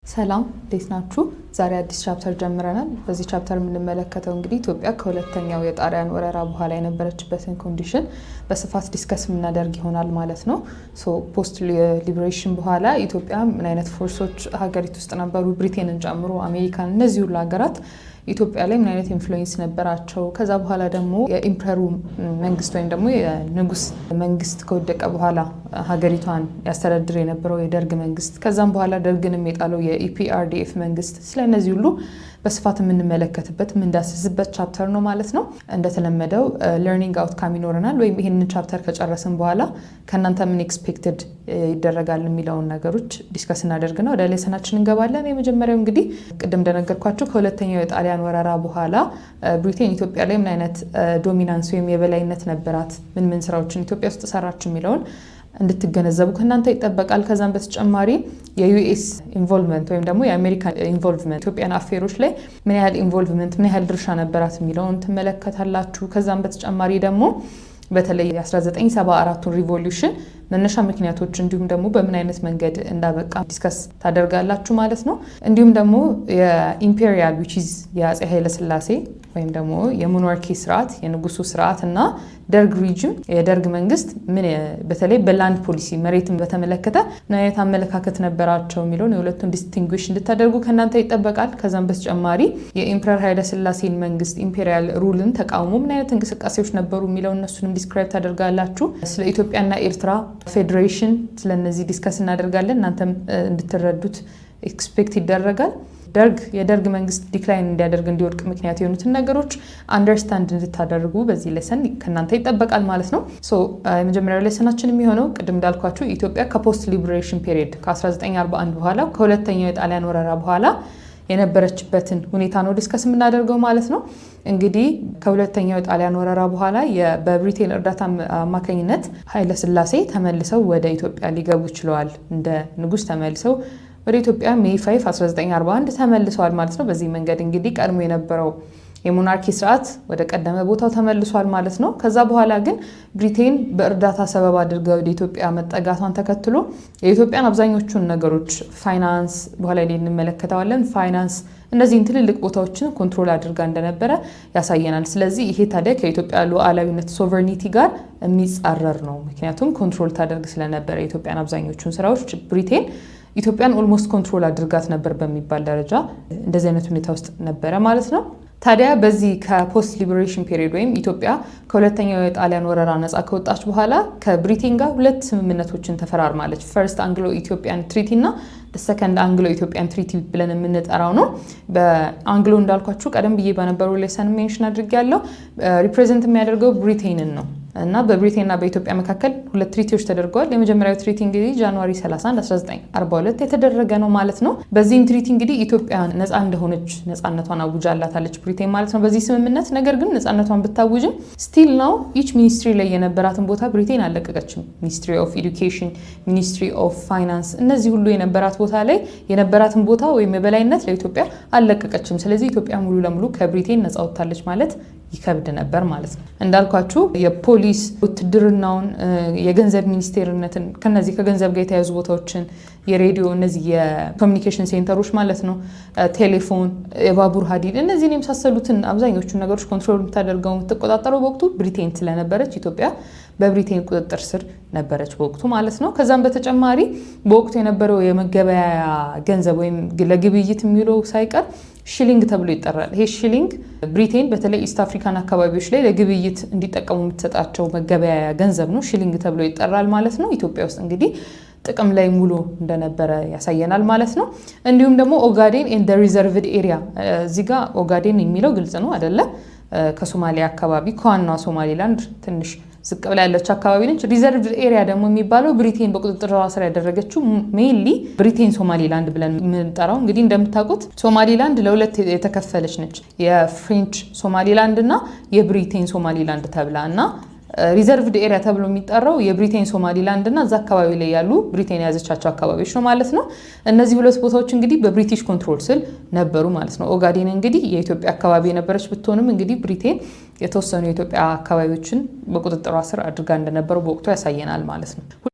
ሰላም እንዴት ናችሁ? ዛሬ አዲስ ቻፕተር ጀምረናል። በዚህ ቻፕተር የምንመለከተው እንግዲህ ኢትዮጵያ ከሁለተኛው የጣሊያን ወረራ በኋላ የነበረችበትን ኮንዲሽን በስፋት ዲስከስ የምናደርግ ይሆናል ማለት ነው። ፖስት ሊበሬሽን በኋላ ኢትዮጵያ ምን አይነት ፎርሶች ሀገሪቱ ውስጥ ነበሩ፣ ብሪቴንን ጨምሮ አሜሪካን፣ እነዚህ ሁሉ ሀገራት ኢትዮጵያ ላይ ምን አይነት ኢንፍሉዌንስ ነበራቸው። ከዛ በኋላ ደግሞ የኢምፐሩ መንግስት ወይም ደግሞ የንጉስ መንግስት ከወደቀ በኋላ ሀገሪቷን ያስተዳድር የነበረው የደርግ መንግስት፣ ከዛም በኋላ ደርግንም የጣለው የኢፒአርዲኤፍ መንግስት፣ ስለነዚህ ሁሉ በስፋት የምንመለከትበት የምንዳስስበት ቻፕተር ነው ማለት ነው። እንደተለመደው ለርኒንግ አውትካም ይኖረናል፣ ወይም ይህንን ቻፕተር ከጨረስን በኋላ ከእናንተ ምን ኤክስፔክትድ ይደረጋል የሚለውን ነገሮች ዲስከስ እናደርግና ወደ ሌሰናችን እንገባለን። የመጀመሪያው እንግዲህ ቅድም እንደነገርኳችሁ ከሁለተኛው የጣሊያን ወረራ በኋላ ብሪቴን ኢትዮጵያ ላይ ምን አይነት ዶሚናንስ ወይም የበላይነት ነበራት፣ ምን ስራዎችን ኢትዮጵያ ውስጥ ሰራች የሚለውን እንድትገነዘቡ ከእናንተ ይጠበቃል። ከዛም በተጨማሪ የዩኤስ ኢንቮልቭመንት ወይም ደግሞ የአሜሪካ ኢንቮልቭመንት ኢትዮጵያን አፌሮች ላይ ምን ያህል ኢንቮልቭመንት ምን ያህል ድርሻ ነበራት የሚለውን ትመለከታላችሁ። ከዛም በተጨማሪ ደግሞ በተለይ የ1974ቱን ሪቮሉሽን መነሻ ምክንያቶች እንዲሁም ደግሞ በምን አይነት መንገድ እንዳበቃ ዲስከስ ታደርጋላችሁ ማለት ነው። እንዲሁም ደግሞ የኢምፔሪያል ዊች ኢዝ የአፄ ኃይለሥላሴ ወይም ደግሞ የሞናርኪ ስርዓት የንጉሱ ስርዓት እና ደርግ ሪጅም የደርግ መንግስት ምን በተለይ በላንድ ፖሊሲ መሬትን በተመለከተ ምን አይነት አመለካከት ነበራቸው የሚለውን የሁለቱን ዲስቲንጉሽ እንድታደርጉ ከእናንተ ይጠበቃል። ከዛም በተጨማሪ የኢምፐረር ኃይለሥላሴን መንግስት ኢምፔሪያል ሩልን ተቃውሞ ምን አይነት እንቅስቃሴዎች ነበሩ የሚለውን እነሱንም ዲስክራይብ ታደርጋላችሁ። ስለ ኢትዮጵያና ኤርትራ ፌዴሬሽን ስለነዚህ ዲስከስ እናደርጋለን። እናንተም እንድትረዱት ኤክስፔክት ይደረጋል። የደርግ መንግስት ዲክላይን እንዲያደርግ እንዲወድቅ ምክንያት የሆኑትን ነገሮች አንደርስታንድ እንድታደርጉ በዚህ ሌሰን ከእናንተ ይጠበቃል ማለት ነው። የመጀመሪያው ሌሰናችን የሚሆነው ቅድም እንዳልኳችሁ ኢትዮጵያ ከፖስት ሊበሬሽን ፔሪየድ ከ1941 በኋላ ከሁለተኛው የጣሊያን ወረራ በኋላ የነበረችበትን ሁኔታ ነው ዲስከስ የምናደርገው ማለት ነው። እንግዲህ ከሁለተኛው የጣሊያን ወረራ በኋላ በብሪቴን እርዳታ አማካኝነት ኃይለሥላሴ ተመልሰው ወደ ኢትዮጵያ ሊገቡ ችለዋል። እንደ ንጉስ ተመልሰው ወደ ኢትዮጵያ ሜይ 5 1941 ተመልሰዋል ማለት ነው። በዚህ መንገድ እንግዲህ ቀድሞ የነበረው የሞናርኪ ስርዓት ወደ ቀደመ ቦታው ተመልሷል ማለት ነው። ከዛ በኋላ ግን ብሪቴን በእርዳታ ሰበብ አድርጋ ወደ ኢትዮጵያ መጠጋቷን ተከትሎ የኢትዮጵያን አብዛኞቹን ነገሮች ፋይናንስ፣ በኋላ ላይ እንመለከተዋለን፣ ፋይናንስ እነዚህን ትልልቅ ቦታዎችን ኮንትሮል አድርጋ እንደነበረ ያሳየናል። ስለዚህ ይሄ ታዲያ ከኢትዮጵያ ሉዓላዊነት ሶቨርኒቲ ጋር የሚጻረር ነው። ምክንያቱም ኮንትሮል ታደርግ ስለነበረ የኢትዮጵያን አብዛኞቹን ስራዎች ብሪቴን ኢትዮጵያን ኦልሞስት ኮንትሮል አድርጋት ነበር በሚባል ደረጃ እንደዚህ አይነት ሁኔታ ውስጥ ነበረ ማለት ነው። ታዲያ በዚህ ከፖስት ሊበሬሽን ፔሪየድ ወይም ኢትዮጵያ ከሁለተኛው የጣሊያን ወረራ ነፃ ከወጣች በኋላ ከብሪቴን ጋር ሁለት ስምምነቶችን ተፈራርማለች። ፈርስት አንግሎ ኢትዮጵያን ትሪቲ እና ሰከንድ አንግሎ ኢትዮጵያን ትሪቲ ብለን የምንጠራው ነው። በአንግሎ እንዳልኳችሁ ቀደም ብዬ በነበረው ሌሰን ሜንሽን አድርጌያለሁ። ሪፕሬዘንት የሚያደርገው ብሪቴንን ነው እና በብሪቴንና በኢትዮጵያ መካከል ሁለት ትሪቲዎች ተደርገዋል። የመጀመሪያው ትሪቲ እንግዲህ ጃንዋሪ 31 1942 የተደረገ ነው ማለት ነው። በዚህም ትሪቲ እንግዲህ ኢትዮጵያ ነፃ እንደሆነች ነፃነቷን አውጃላታለች ብሪቴን ማለት ነው በዚህ ስምምነት። ነገር ግን ነፃነቷን ብታውጅም ስቲል ነው ኢች ሚኒስትሪ ላይ የነበራትን ቦታ ብሪቴን አልለቀቀችም። ሚኒስትሪ ኦፍ ኤዱኬሽን፣ ሚኒስትሪ ኦፍ ፋይናንስ፣ እነዚህ ሁሉ የነበራት ቦታ ላይ የነበራትን ቦታ ወይም የበላይነት ለኢትዮጵያ አልለቀቀችም። ስለዚህ ኢትዮጵያ ሙሉ ለሙሉ ከብሪቴን ነፃ ወጥታለች ማለት ይከብድ ነበር ማለት ነው። እንዳልኳችሁ የፖሊስ ውትድርናውን፣ የገንዘብ ሚኒስቴርነትን፣ ከነዚህ ከገንዘብ ጋር የተያዙ ቦታዎችን፣ የሬዲዮ፣ እነዚህ የኮሚኒኬሽን ሴንተሮች ማለት ነው፣ ቴሌፎን፣ የባቡር ሀዲድ፣ እነዚህን የመሳሰሉትን አብዛኞቹን ነገሮች ኮንትሮል የምታደርገው የምትቆጣጠረው በወቅቱ ብሪቴን ስለነበረች ኢትዮጵያ በብሪቴን ቁጥጥር ስር ነበረች በወቅቱ ማለት ነው። ከዛም በተጨማሪ በወቅቱ የነበረው የመገበያያ ገንዘብ ወይም ለግብይት የሚውለው ሳይቀር ሺሊንግ ተብሎ ይጠራል። ይሄ ሺሊንግ ብሪቴን በተለይ ኢስት አፍሪካን አካባቢዎች ላይ ለግብይት እንዲጠቀሙ የምትሰጣቸው መገበያያ ገንዘብ ነው፣ ሺሊንግ ተብሎ ይጠራል ማለት ነው። ኢትዮጵያ ውስጥ እንግዲህ ጥቅም ላይ ሙሉ እንደነበረ ያሳየናል ማለት ነው። እንዲሁም ደግሞ ኦጋዴን ኤንድ ሪዘርቭድ ኤሪያ፣ እዚህ ጋር ኦጋዴን የሚለው ግልጽ ነው አይደለ? ከሶማሊያ አካባቢ ከዋናው ሶማሊላንድ ትንሽ ዝቅ ብላ ያለች አካባቢ ነች። ሪዘርቭድ ኤሪያ ደግሞ የሚባለው ብሪቴን በቁጥጥር ስር ያደረገችው ሜይንሊ ብሪቴን ሶማሊላንድ ብለን የምንጠራው እንግዲህ እንደምታውቁት ሶማሊላንድ ለሁለት የተከፈለች ነች። የፍሬንች ሶማሊላንድ እና የብሪቴን ሶማሊላንድ ተብላ እና ሪዘርቭድ ኤሪያ ተብሎ የሚጠራው የብሪቴን ሶማሊላንድ እና እዛ አካባቢ ላይ ያሉ ብሪቴን የያዘቻቸው አካባቢዎች ነው ማለት ነው። እነዚህ ሁለት ቦታዎች እንግዲህ በብሪቲሽ ኮንትሮል ስር ነበሩ ማለት ነው። ኦጋዴን እንግዲህ የኢትዮጵያ አካባቢ የነበረች ብትሆንም እንግዲህ ብሪቴን የተወሰኑ የኢትዮጵያ አካባቢዎችን በቁጥጥሯ ስር አድርጋ እንደነበረው በወቅቱ ያሳየናል ማለት ነው።